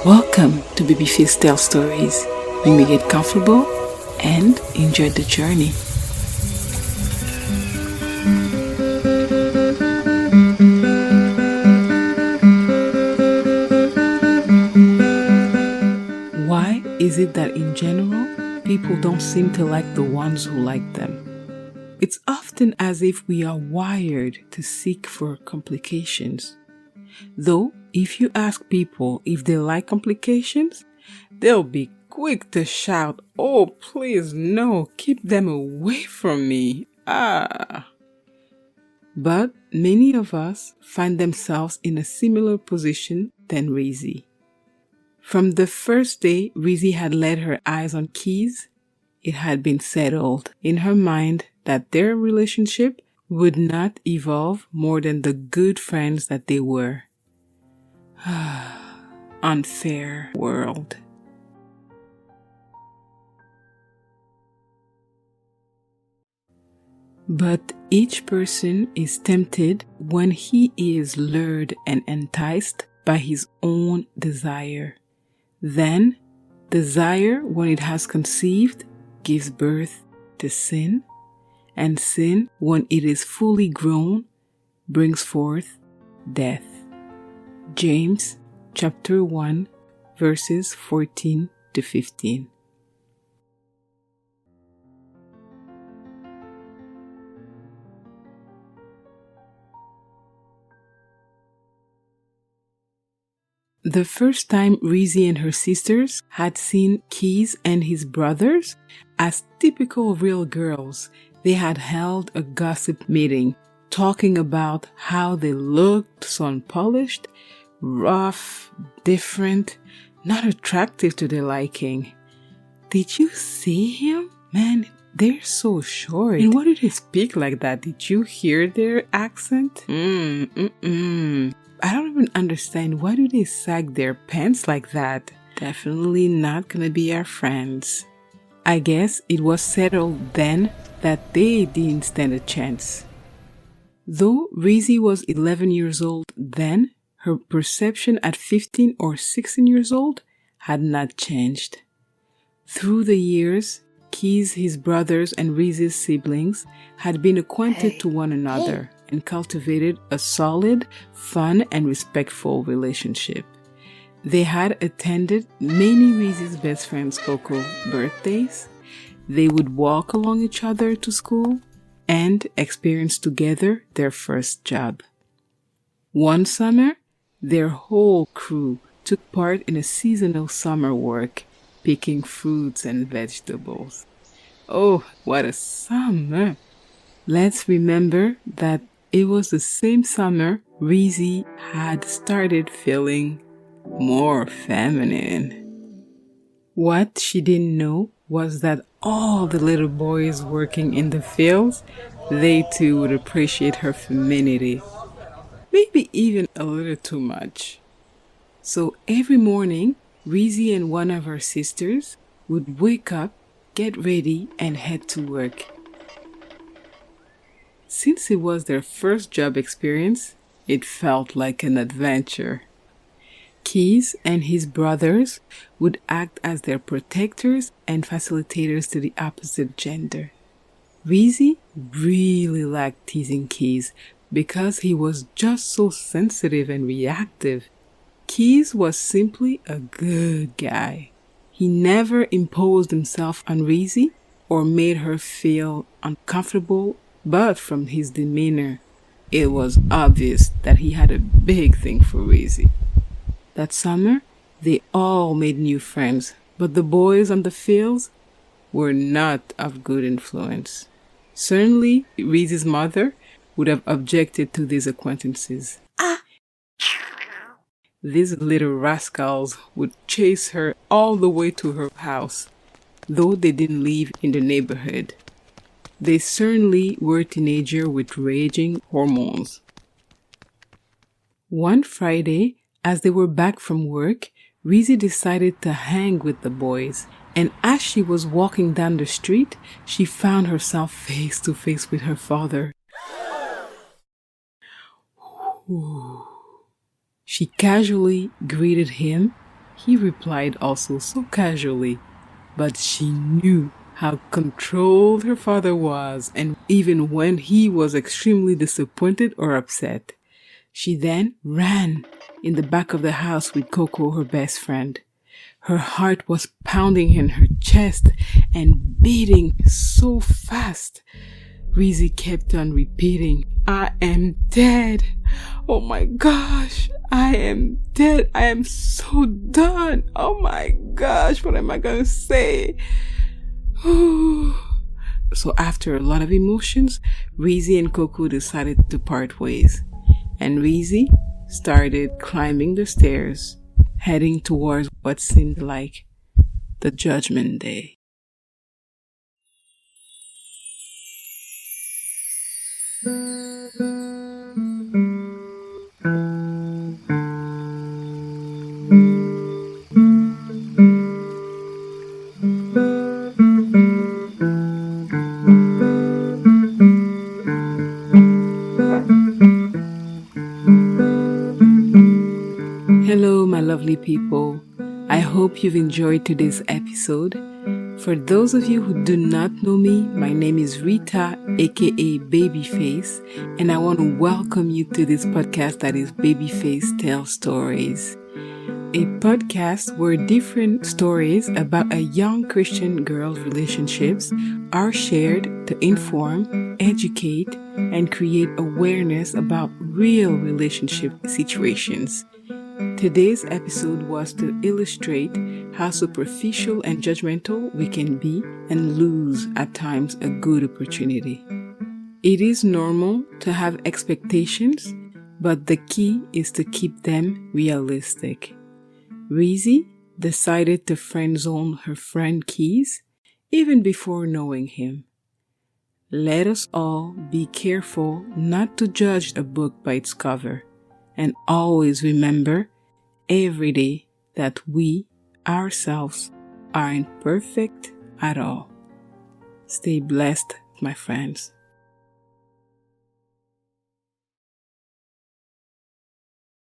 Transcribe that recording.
Welcome to Babyface Tell Stories. You may get comfortable and enjoy the journey. Why is it that in general, people don't seem to like the ones who like them? It's often as if we are wired to seek for complications. Though, if you ask people if they like complications, they'll be quick to shout, "Oh, please, no, keep them away from me." But many of us find themselves in a similar position than Rizzy. From the first day Rizzy had laid her eyes on Keys, it had been settled in her mind that their relationship would not evolve more than the good friends that they were. Unfair world. But each person is tempted when he is lured and enticed by his own desire. Then, desire, when it has conceived, gives birth to sin, and sin, when it is fully grown, brings forth death. James chapter 1, verses 14 to 15. The first time Rizzy and her sisters had seen Keys and his brothers as typical real girls, they had held a gossip meeting talking about how they looked so unpolished, rough, different, not attractive to their liking. "Did you see him? Man, they're so short. And why do they speak like that? Did you hear their accent? I don't even understand. Why do they sag their pants like that? Definitely not gonna be our friends." I guess it was settled then that they didn't stand a chance. Though Rizzy was 11 years old then, her perception at 15 or 16 years old had not changed. Through the years, Keys, his brothers, and Rizzy's siblings had been acquainted to one another and cultivated a solid, fun, and respectful relationship. They had attended many Rizzy's best friend's Coco birthdays. They would walk along each other to school and experience together their first job. One summer, their whole crew took part in a seasonal summer work, picking fruits and vegetables. Oh, what a summer! Let's remember that it was the same summer Rizzy had started feeling more feminine. What she didn't know was that all the little boys working in the fields, they too would appreciate her femininity. Maybe even a little too much. So every morning, Rizzy and one of her sisters would wake up, get ready, and head to work. Since it was their first job experience, it felt like an adventure. Keys and his brothers would act as their protectors and facilitators to the opposite gender. Rizzy really liked teasing Keys because he was just so sensitive and reactive. Keys was simply a good guy. He never imposed himself on Rizzy or made her feel uncomfortable, but from his demeanor, it was obvious that he had a big thing for Rizzy. That summer, they all made new friends, but the boys on the fields were not of good influence. Certainly, Rizzy's mother would have objected to these acquaintances. These little rascals would chase her all the way to her house, though they didn't live in the neighborhood. They certainly were teenagers with raging hormones. One Friday, as they were back from work, Rizzy decided to hang with the boys, and as she was walking down the street, she found herself face to face with her father. She casually greeted him, He replied also so casually, but she knew how controlled her father was, and even when he was extremely disappointed or upset. She then ran in the back of the house with Coco, her best friend. Her heart was pounding in her chest and beating so fast. Rizzy kept on repeating, "I am dead. Oh my gosh, I am dead. I am so done. Oh my gosh, what am I going to say?" So after a lot of emotions, Rizzy and Coco decided to part ways. And Rizzy started climbing the stairs, heading towards what seemed like the Judgment Day. Hello, my lovely people. I hope you've enjoyed today's episode. For those of you who do not know me, my name is Rita, aka Babyface, and I want to welcome you to this podcast that is Babyface Tell Stories. A podcast where different stories about a young Christian girl's relationships are shared to inform, educate, and create awareness about real relationship situations. Today's episode was to illustrate how superficial and judgmental we can be and lose at times a good opportunity. It is normal to have expectations, but the key is to keep them realistic. Rizzy decided to friend zone her friend Keys even before knowing him. Let us all be careful not to judge a book by its cover, and always remember every day that we ourselves aren't perfect at all. Stay blessed, my friends.